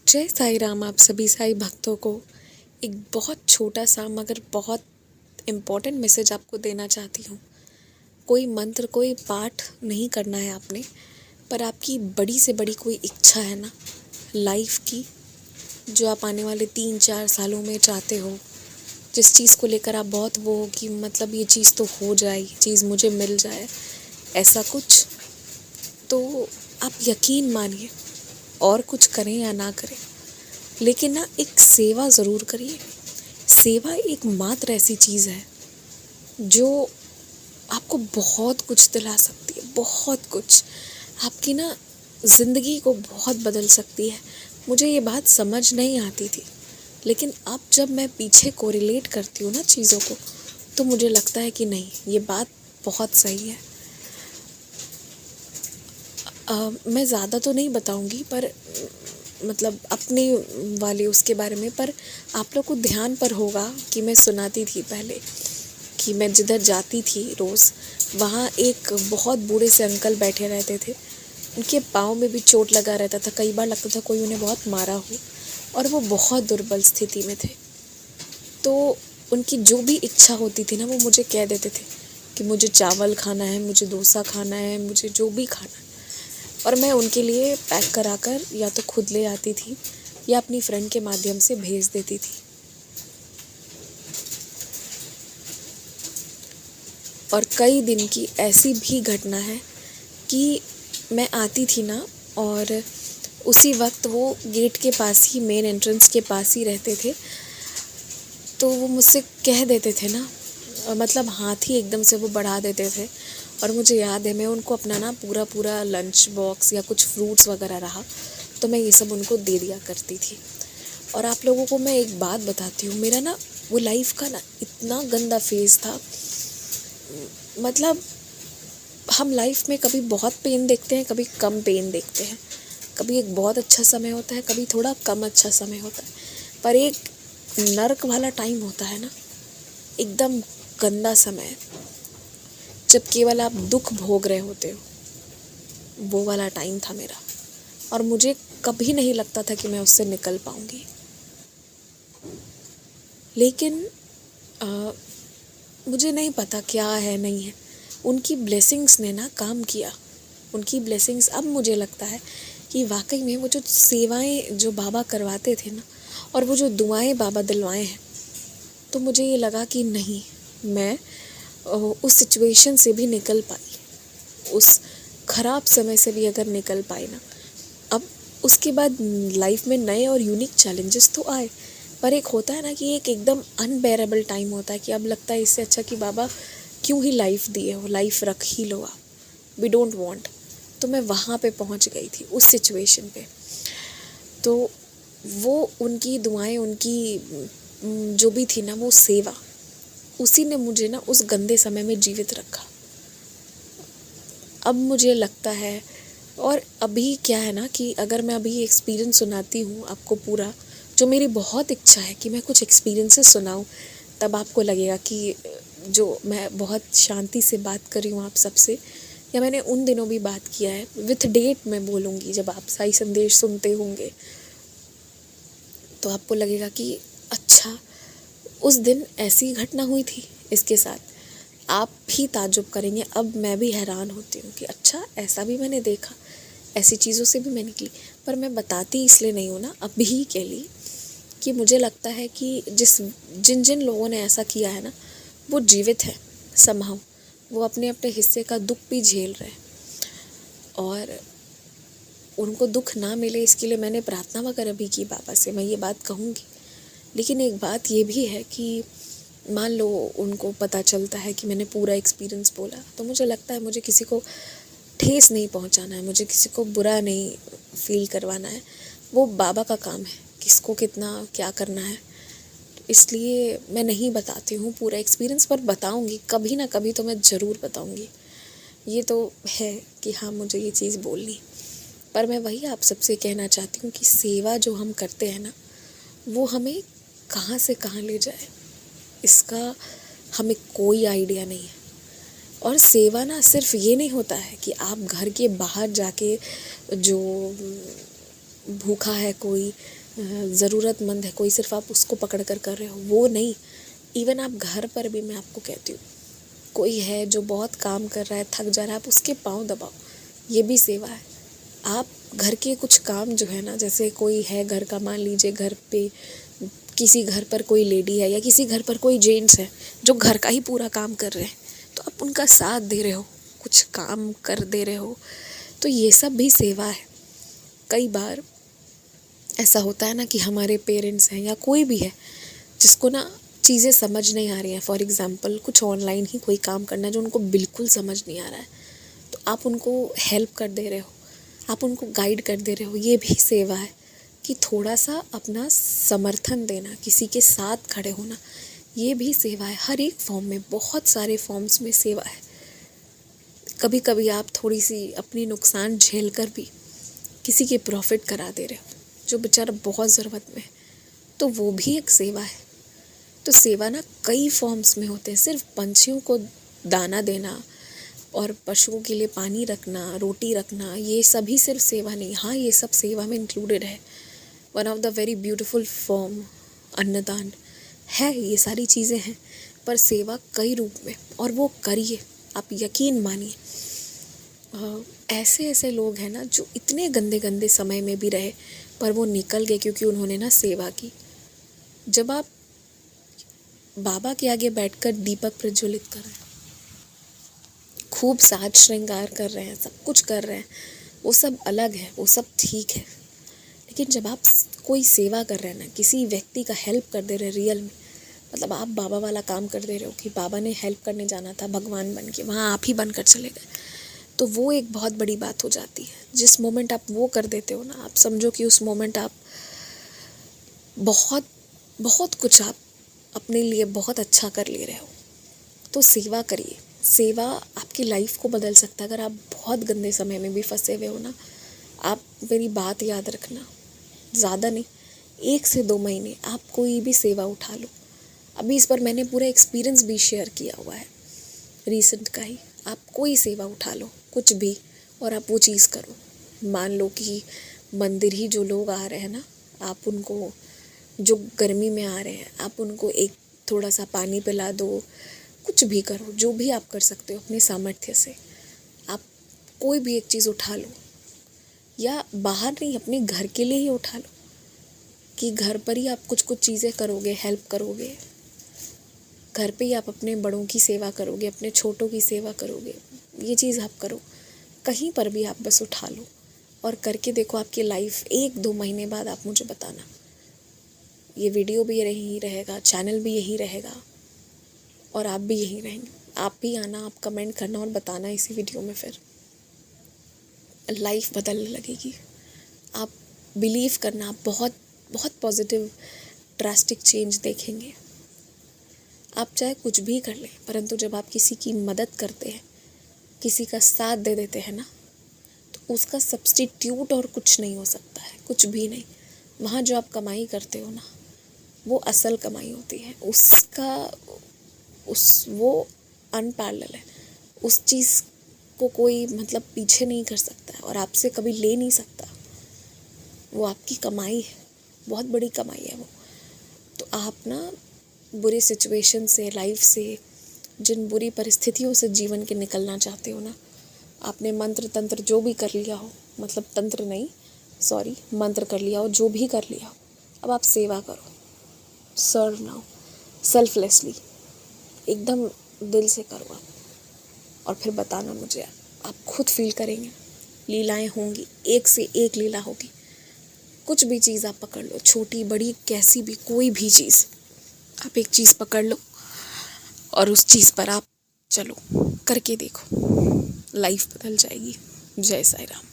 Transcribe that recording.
जय साईं राम। आप सभी साईं भक्तों को एक बहुत छोटा सा मगर बहुत इम्पोर्टेंट मैसेज आपको देना चाहती हूँ। कोई मंत्र कोई पाठ नहीं करना है आपने, पर आपकी बड़ी से बड़ी कोई इच्छा है ना लाइफ की, जो आप आने वाले 3-4 सालों में चाहते हो, जिस चीज़ को लेकर आप बहुत वो हो कि मतलब ये चीज़ तो हो जाए, ये चीज़ मुझे मिल जाए, ऐसा कुछ, तो आप यकीन मानिए, और कुछ करें या ना करें, लेकिन ना एक सेवा ज़रूर करिए। सेवा एक मात्र ऐसी चीज़ है जो आपको बहुत कुछ दिला सकती है, बहुत कुछ, आपकी ना ज़िंदगी को बहुत बदल सकती है। मुझे ये बात समझ नहीं आती थी, लेकिन अब जब मैं पीछे कोरिलेट करती हूँ ना चीज़ों को, तो मुझे लगता है कि नहीं, ये बात बहुत सही है। मैं ज़्यादा तो नहीं बताऊँगी, पर मतलब अपने वाले उसके बारे में, पर आप लोग को ध्यान पर होगा कि मैं सुनाती थी पहले कि मैं जिधर जाती थी रोज़, वहाँ एक बहुत बूढ़े से अंकल बैठे रहते थे। उनके पाँव में भी चोट लगा रहता था, कई बार लगता था कोई उन्हें बहुत मारा हो, और वो बहुत दुर्बल स्थिति में थे। तो उनकी जो भी इच्छा होती थी ना, वो मुझे कह देते थे कि मुझे चावल खाना है, मुझे डोसा खाना है, मुझे जो भी खाना है, और मैं उनके लिए पैक कराकर या तो खुद ले आती थी या अपनी फ्रेंड के माध्यम से भेज देती थी। और कई दिन की ऐसी भी घटना है कि मैं आती थी ना, और उसी वक्त वो गेट के पास ही, मेन एंट्रेंस के पास ही रहते थे, तो वो मुझसे कह देते थे ना, मतलब हाथ ही एकदम से वो बढ़ा देते थे। और मुझे याद है, मैं उनको अपना ना पूरा लंच बॉक्स या कुछ फ्रूट्स वगैरह रहा तो मैं ये सब उनको दे दिया करती थी। और आप लोगों को मैं एक बात बताती हूँ, मेरा ना वो लाइफ का ना इतना गंदा फेज़ था। मतलब हम लाइफ में कभी बहुत पेन देखते हैं, कभी कम पेन देखते हैं, कभी एक बहुत अच्छा समय होता है, कभी थोड़ा कम अच्छा समय होता है, पर एक नर्क वाला टाइम होता है ना, एकदम गंदा समय, जब केवल आप दुख भोग रहे होते हो, वो वाला टाइम था मेरा। और मुझे कभी नहीं लगता था कि मैं उससे निकल पाऊँगी, लेकिन मुझे नहीं पता क्या है नहीं है, उनकी ब्लेसिंग्स ने ना काम किया। उनकी ब्लेसिंग्स, अब मुझे लगता है कि वाकई में वो जो सेवाएं जो बाबा करवाते थे ना, और वो जो दुआएं बाबा दिलवाए हैं, तो मुझे ये लगा कि नहीं, मैं उस सिचुएशन से भी निकल पाई, उस ख़राब समय से भी अगर निकल पाई ना। अब उसके बाद लाइफ में नए और यूनिक चैलेंजेस तो आए, पर एक होता है ना कि एक एकदम अनबेरेबल टाइम होता है कि अब लगता है इससे अच्छा कि बाबा क्यों ही लाइफ दिए हो, लाइफ रख ही लो आप, वी डोंट वांट। तो मैं वहाँ पे पहुँच गई थी उस सिचुएशन पे। तो वो उनकी दुआएं, उनकी जो भी थी ना वो सेवा, उसी ने मुझे ना उस गंदे समय में जीवित रखा। अब मुझे लगता है, और अभी क्या है ना कि अगर मैं अभी एक्सपीरियंस सुनाती हूँ आपको पूरा, जो मेरी बहुत इच्छा है कि मैं कुछ एक्सपीरियंसेस सुनाऊँ, तब आपको लगेगा कि जो मैं बहुत शांति से बात कर रही हूँ आप सबसे, या मैंने उन दिनों भी बात किया है, विथ डेट मैं बोलूँगी, जब आप साई संदेश सुनते होंगे तो आपको लगेगा कि अच्छा, उस दिन ऐसी घटना हुई थी इसके साथ। आप भी ताज्जुब करेंगे, अब मैं भी हैरान होती हूँ कि अच्छा, ऐसा भी मैंने देखा, ऐसी चीज़ों से भी मैं निकली। पर मैं बताती इसलिए नहीं हूँ ना अभी के लिए, कि मुझे लगता है कि जिन जिन लोगों ने ऐसा किया है ना, वो जीवित है समहाउ, वो अपने अपने हिस्से का दुख भी झेल रहे हैं, और उनको दुख ना मिले इसके लिए मैंने प्रार्थना वगैरह भी की बाबा से, मैं ये बात कहूँगी। लेकिन एक बात ये भी है कि मान लो उनको पता चलता है कि मैंने पूरा एक्सपीरियंस बोला, तो मुझे लगता है मुझे किसी को ठेस नहीं पहुंचाना है, मुझे किसी को बुरा नहीं फील करवाना है। वो बाबा का काम है, किसको कितना क्या करना है। इसलिए मैं नहीं बताती हूँ पूरा एक्सपीरियंस, पर बताऊँगी कभी ना कभी, तो मैं ज़रूर बताऊँगी। ये तो है कि हाँ, मुझे ये चीज़ बोलनी। पर मैं वही आप सबसे कहना चाहती हूँ कि सेवा जो हम करते हैं ना, वो हमें कहाँ से कहाँ ले जाए, इसका हमें कोई आइडिया नहीं है। और सेवा ना सिर्फ ये नहीं होता है कि आप घर के बाहर जाके, जो भूखा है कोई, ज़रूरतमंद है कोई, सिर्फ आप उसको पकड़ कर रहे हो, वो नहीं। इवन आप घर पर भी, मैं आपको कहती हूँ, कोई है जो बहुत काम कर रहा है, थक जा रहा है, आप उसके पाँव दबाओ, ये भी सेवा है। आप घर के कुछ काम जो है ना, जैसे कोई है घर का, मान लीजिए घर पे किसी घर पर कोई लेडी है या किसी घर पर कोई जेंट्स है जो घर का ही पूरा काम कर रहे हैं, तो आप उनका साथ दे रहे हो, कुछ काम कर दे रहे हो, तो ये सब भी सेवा है। कई बार ऐसा होता है ना कि हमारे पेरेंट्स हैं या कोई भी है जिसको ना चीज़ें समझ नहीं आ रही हैं, फॉर एग्ज़ाम्पल कुछ ऑनलाइन ही कोई काम करना है जो उनको बिल्कुल समझ नहीं आ रहा है, तो आप उनको हेल्प कर दे रहे हो, आप उनको गाइड कर दे रहे हो, ये भी सेवा है कि थोड़ा सा अपना समर्थन देना, किसी के साथ खड़े होना, ये भी सेवा है। हर एक फॉर्म में, बहुत सारे फॉर्म्स में सेवा है। कभी कभी आप थोड़ी सी अपनी नुकसान झेल कर भी किसी के प्रॉफिट करा दे रहे हो जो बेचारा बहुत ज़रूरत में है, तो वो भी एक सेवा है। तो सेवा ना कई फॉर्म्स में होते हैं। सिर्फ पंछियों को दाना देना और पशुओं के लिए पानी रखना, रोटी रखना, ये सभी सिर्फ सेवा नहीं। हाँ, ये सब सेवा में इंक्लूडेड है। One of the very beautiful form अन्नदान है, ये सारी चीज़ें हैं, पर सेवा कई रूप में, और वो करिए, आप यकीन मानिए। ऐसे ऐसे लोग हैं ना जो इतने गंदे गंदे समय में भी रहे, पर वो निकल गए क्योंकि उन्होंने ना सेवा की। जब आप बाबा के आगे बैठकर दीपक प्रज्वलित कर रहे हैं, खूब साज श्रृंगार कर रहे हैं, सब कुछ कर रहे हैं, वो सब अलग है, वो सब ठीक है। लेकिन जब आप कोई सेवा कर रहे हैं ना, किसी व्यक्ति का हेल्प कर दे रहे हैं रियल में, मतलब आप बाबा वाला काम कर दे रहे हो कि बाबा ने हेल्प करने जाना था भगवान बन के, वहाँ आप ही बनकर चले गए, तो वो एक बहुत बड़ी बात हो जाती है। जिस मोमेंट आप वो कर देते हो ना, आप समझो कि उस मोमेंट आप बहुत बहुत कुछ आप अपने लिए बहुत अच्छा कर ले रहे हो। तो सेवा करिए, सेवा आपकी लाइफ को बदल सकता है। अगर आप बहुत गंदे समय में भी फंसे हुए हो ना, आप मेरी बात याद रखना, ज़्यादा नहीं, 1 से 2 महीने आप कोई भी सेवा उठा लो। अभी इस पर मैंने पूरा एक्सपीरियंस भी शेयर किया हुआ है, रीसेंट का ही। आप कोई सेवा उठा लो, कुछ भी, और आप वो चीज़ करो। मान लो कि मंदिर ही जो लोग आ रहे हैं ना, आप उनको, जो गर्मी में आ रहे हैं, आप उनको एक थोड़ा सा पानी पिला दो, कुछ भी करो, जो भी आप कर सकते हो अपने सामर्थ्य से। आप कोई भी एक चीज़ उठा लो, या बाहर नहीं, अपने घर के लिए ही उठा लो, कि घर पर ही आप कुछ कुछ चीज़ें करोगे, हेल्प करोगे, घर पे ही आप अपने बड़ों की सेवा करोगे, अपने छोटों की सेवा करोगे, ये चीज़ आप करो। कहीं पर भी आप बस उठा लो और करके देखो, आपकी लाइफ 1-2 महीने बाद आप मुझे बताना। ये वीडियो भी यही रहेगा, चैनल भी यही रहेगा, और आप भी यही रहेंगे। आप भी आना, आप कमेंट करना और बताना इसी वीडियो में, फिर लाइफ बदलने लगेगी। आप बिलीव करना, आप बहुत बहुत पॉजिटिव ड्रास्टिक चेंज देखेंगे। आप चाहे कुछ भी कर लें, परंतु जब आप किसी की मदद करते हैं, किसी का साथ दे देते हैं ना, तो उसका सब्स्टिट्यूट और कुछ नहीं हो सकता है, कुछ भी नहीं। वहाँ जो आप कमाई करते हो ना, वो असल कमाई होती है, वो अनपैरेलल है। उस चीज़ को कोई मतलब पीछे नहीं कर सकता है और आपसे कभी ले नहीं सकता। वो आपकी कमाई है, बहुत बड़ी कमाई है वो। तो आप ना बुरी सिचुएशन से, लाइफ से, जिन बुरी परिस्थितियों से जीवन के निकलना चाहते हो ना, आपने मंत्र तंत्र जो भी कर लिया हो, मतलब तंत्र नहीं, सॉरी, मंत्र कर लिया हो, जो भी कर लिया हो, अब आप सेवा करो, सर्व नाउ, सेल्फलेसली, एकदम दिल से करो आप, और फिर बताना मुझे। आप खुद फील करेंगे, लीलाएं होंगी, एक से एक लीला होगी। कुछ भी चीज़ आप पकड़ लो, छोटी बड़ी कैसी भी, कोई भी चीज़, आप एक चीज़ पकड़ लो और उस चीज़ पर आप चलो, करके देखो, लाइफ बदल जाएगी। जय साईं राम।